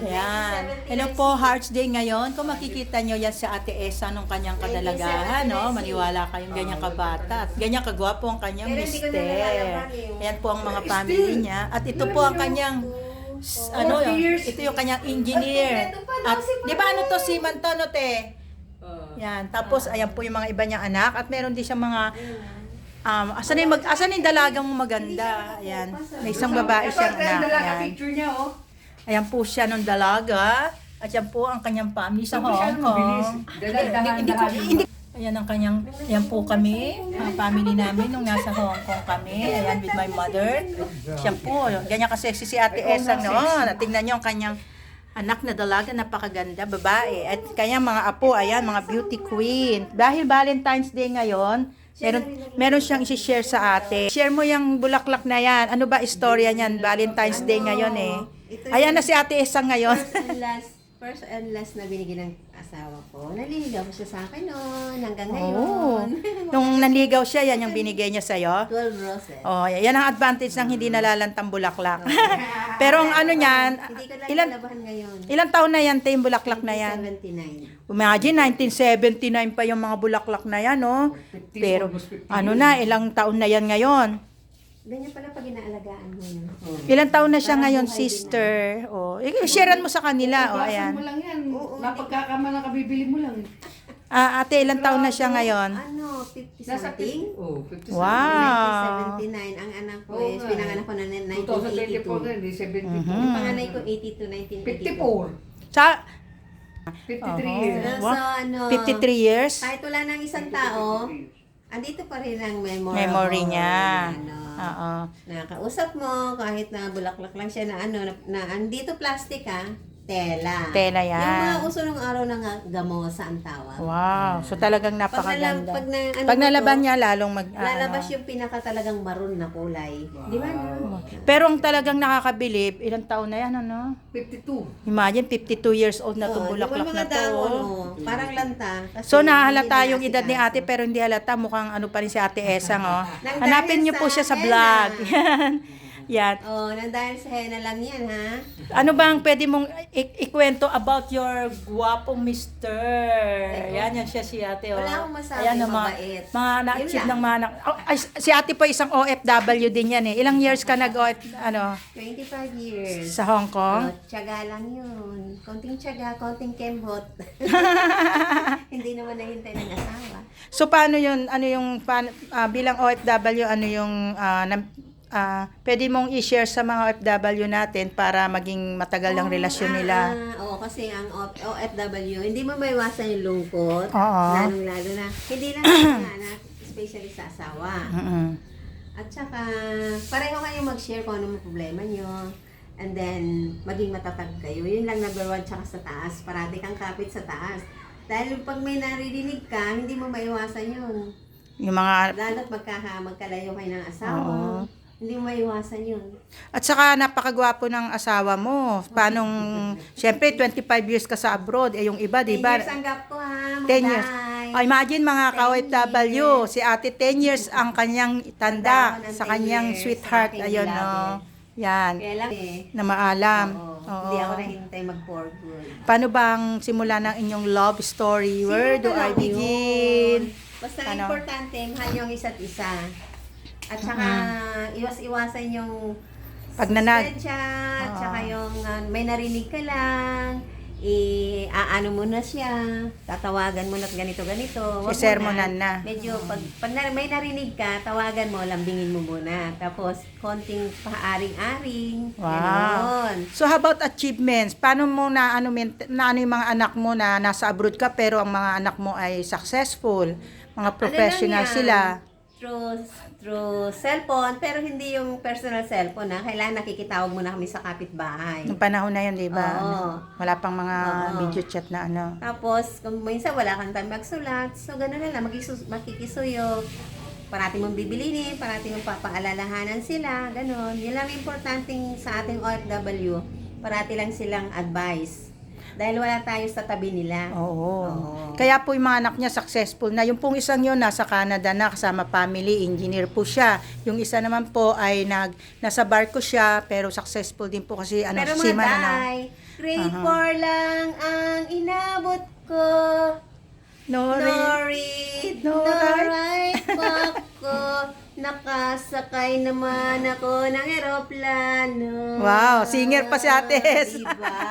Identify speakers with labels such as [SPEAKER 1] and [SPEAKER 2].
[SPEAKER 1] Ayan. Hello po, Hearts Day ngayon. Kung makikita nyo yan sa Ate Esa nung kanyang kadalagahan, no? Maniwala kayong ganyan kabata at ganyan kagwapo ang kanyang mister. Ayan po ang mga family niya. At ito po ang kanyang, ito yung kanyang engineer. At di ba ano to, si Mantono, te? Yan. Tapos, ayan po yung mga iba niyang anak. At meron din siyang mga asan yung dalagang maganda. Ayan. May isang babae siyang anak. Ayan. Ayan po siya nung dalaga. At yan po ang kanyang family sa Hong Kong. Ayan ang kanyang, ayan po kami, ang family namin nung nasa Hong Kong kami. Ayan with my mother. Siya po, ganyan kasi si Ate Esang noon. Tingnan niyo ang kanyang anak na dalaga, napakaganda, babae. At kanyang mga apo, ayan, mga beauty queen. Dahil Valentine's Day ngayon, meron siyang isi-share sa ate. Share mo yung bulaklak na yan. Ano ba istorya niyan? Valentine's Day ngayon eh. Ayan na si Ate Esang ngayon.
[SPEAKER 2] First and last na binigyan ng asawa ko. Naliligaw siya sa akin noon hanggang ngayon.
[SPEAKER 1] Nung nanligaw siya, yan yung binigay niya sa'yo?
[SPEAKER 2] 12 roses.
[SPEAKER 1] Oh, yan ang advantage ng hindi nalalantang bulaklak. Pero ang ano niyan,
[SPEAKER 2] Hindi ko lang labahan ngayon.
[SPEAKER 1] ilang taon na yan, te, yung bulaklak na yan?
[SPEAKER 2] 79.
[SPEAKER 1] Imagine, 1979 pa yung mga bulaklak na yan, no? Pero, ano na, ilang taon na yan ngayon?
[SPEAKER 2] Ganyan pala pag inaalagaan mo yun.
[SPEAKER 1] Ilang taon na siya ngayon, sister? Oh, sharean mo sa kanila, oh, ayan.
[SPEAKER 3] mo lang yan. Napagkakamala ka, bibili mo lang.
[SPEAKER 1] Ate, ilang taon na siya ngayon?
[SPEAKER 2] Ano, 50 something?
[SPEAKER 3] Oh, 50
[SPEAKER 1] Wow.
[SPEAKER 2] 1979. Ang anak ko
[SPEAKER 3] Oo
[SPEAKER 2] is,
[SPEAKER 3] nga.
[SPEAKER 2] pinanganak ko na
[SPEAKER 3] 2024 na,
[SPEAKER 2] 1982.
[SPEAKER 3] hindi 72.
[SPEAKER 2] Yung panganay ko 82, 1982.
[SPEAKER 3] 54.
[SPEAKER 1] Sa,
[SPEAKER 3] 53 years.
[SPEAKER 2] So, ano,
[SPEAKER 1] 53 years?
[SPEAKER 2] kahit wala ng isang tao, andito pa rin ang
[SPEAKER 1] Memory niya.
[SPEAKER 2] Ano,
[SPEAKER 1] Oo.
[SPEAKER 2] nakakausap mo, kahit na bulaklak lang siya na ano, na andito plastic tela.
[SPEAKER 1] Tela
[SPEAKER 2] Yung
[SPEAKER 1] yan.
[SPEAKER 2] mga uso ng araw ng gamosa ang tawag.
[SPEAKER 1] Wow. So talagang napakaganda.
[SPEAKER 2] Pag
[SPEAKER 1] nalaban niya, lalong
[SPEAKER 2] lalabas yung pinaka talagang maroon na kulay. Di ba? No?
[SPEAKER 1] Pero ang talagang nakakabilib, ilang taon na yan, ano?
[SPEAKER 3] 52.
[SPEAKER 1] Imagine, 52 years old na itong
[SPEAKER 2] Oo,
[SPEAKER 1] bulaklak
[SPEAKER 2] yung
[SPEAKER 1] na
[SPEAKER 2] mga
[SPEAKER 1] to.
[SPEAKER 2] dahon, parang lanta. Kasi
[SPEAKER 1] So, nahalata
[SPEAKER 2] hindi
[SPEAKER 1] yung edad ni ate,
[SPEAKER 2] inaasikaso.
[SPEAKER 1] pero hindi halata. Mukhang ano pa rin si Ate Esang, oh.
[SPEAKER 2] Nang
[SPEAKER 1] Hanapin
[SPEAKER 2] dahil
[SPEAKER 1] niyo po
[SPEAKER 2] sa
[SPEAKER 1] siya sa
[SPEAKER 2] henna.
[SPEAKER 1] vlog. Yan. Yan.
[SPEAKER 2] Oh, nang dahil sa henna lang yan, ha?
[SPEAKER 1] Ano bang pwede mong ikwento about your guwapong mister? Yan siya si ate. Oh.
[SPEAKER 2] Wala akong masabi,
[SPEAKER 1] Ayan,
[SPEAKER 2] mabait.
[SPEAKER 1] mga na-achieve
[SPEAKER 2] Yun lang.
[SPEAKER 1] ng mga si ate pa isang OFW din yan eh. Ilang years ka ano,
[SPEAKER 2] 25 years.
[SPEAKER 1] sa Hong Kong?
[SPEAKER 2] Oh, tiyaga lang yun. Konting tiyaga, konting kembot. Hindi naman nahintay ng asawa.
[SPEAKER 1] So paano yun? Ano yung bilang OFW, ano yung pwede mong i-share sa mga OFW natin para maging matagal ang relasyon nila?
[SPEAKER 2] Oo, kasi ang OFW, hindi mo maiwasan yung lungkot.
[SPEAKER 1] Oo.
[SPEAKER 2] Lalong-lalo na, hindi lang sa anak, especially sa asawa.
[SPEAKER 1] Mm-mm.
[SPEAKER 2] At saka, pareho kayong mag-share kung anong problema nyo. And then, maging matatag kayo. Yun lang number one, tsaka sa taas. Parati kang kapit sa taas. Dahil pag may naririnig ka, hindi mo maiwasan yun.
[SPEAKER 1] Yung mga
[SPEAKER 2] Lalo't magkalayo kayo ng asawa.
[SPEAKER 1] Oo.
[SPEAKER 2] Hindi mo maiwasan yun.
[SPEAKER 1] At saka napakagwapo ng asawa mo. Paanong, syempre 25 years ka sa abroad, yung iba,
[SPEAKER 2] 10
[SPEAKER 1] di ba?
[SPEAKER 2] years ang gap ko, ha?
[SPEAKER 1] 10 years. Imagine mga
[SPEAKER 2] 10
[SPEAKER 1] ka-OFW, si ate 10 years ang kanyang tanda
[SPEAKER 2] Tanda ko ng
[SPEAKER 1] sa
[SPEAKER 2] 10
[SPEAKER 1] kanyang
[SPEAKER 2] years,
[SPEAKER 1] sweetheart.
[SPEAKER 2] sa aking
[SPEAKER 1] Ayun,
[SPEAKER 2] beloved.
[SPEAKER 1] no. Yan,
[SPEAKER 2] Kaya lang
[SPEAKER 1] na maalam.
[SPEAKER 2] Oo. Hindi ako nahintay mag-for good.
[SPEAKER 1] Paano bang simula ng inyong love story? Where do I begin?
[SPEAKER 2] Basta
[SPEAKER 1] Ano?
[SPEAKER 2] importante, mahal yung isa't isa. At saka, iwas-iwasan yung
[SPEAKER 1] Pagnanag.
[SPEAKER 2] siya, at
[SPEAKER 1] Oo.
[SPEAKER 2] saka yung may narinig ka lang, aano mo na siya, tatawagan mo na ganito-ganito. Wag mo
[SPEAKER 1] Isermonan na.
[SPEAKER 2] Medyo, pag may narinig ka, tawagan mo, lambingin mo muna. Tapos, konting paaring-aring.
[SPEAKER 1] Wow.
[SPEAKER 2] Ganon.
[SPEAKER 1] So how about achievements? Paano mo na ano yung mga anak mo na nasa abroad ka pero ang mga anak mo ay successful, mga professional
[SPEAKER 2] Ano lang yan?
[SPEAKER 1] sila?
[SPEAKER 2] Through cellphone, pero hindi yung personal cellphone, Kailangan nakikitawag muna kami sa kapitbahay.
[SPEAKER 1] Nung panahon na yun, di ba?
[SPEAKER 2] Oo.
[SPEAKER 1] Wala pang mga
[SPEAKER 2] Oo.
[SPEAKER 1] video chat na ano.
[SPEAKER 2] Tapos, kung minsan wala kang time magsulat, so gano'n na lang, makikisuyo. Parati mong bibilinin, parati mong papaalalahanan sila, gano'n. Yun lang importanteng sa ating OFW, parati lang silang advice. Dahil wala tayo sa tabi nila.
[SPEAKER 1] Oo.
[SPEAKER 2] Oo.
[SPEAKER 1] Kaya po yung mga anak niya successful na. Yung pong isang yun, nasa Canada na, kasama family, engineer po siya. Yung isa naman po ay nasa barko siya, pero successful din po kasi
[SPEAKER 2] Pero mga
[SPEAKER 1] seaman,
[SPEAKER 2] day, Grade
[SPEAKER 1] Aha.
[SPEAKER 2] 4 lang ang inabot ko.
[SPEAKER 1] No,
[SPEAKER 2] No read,
[SPEAKER 1] No
[SPEAKER 2] no
[SPEAKER 1] write.
[SPEAKER 2] write pa ko. Nakasakay naman ako ng eroplano.
[SPEAKER 1] Wow, singer pa si Ate Es.
[SPEAKER 2] Diba?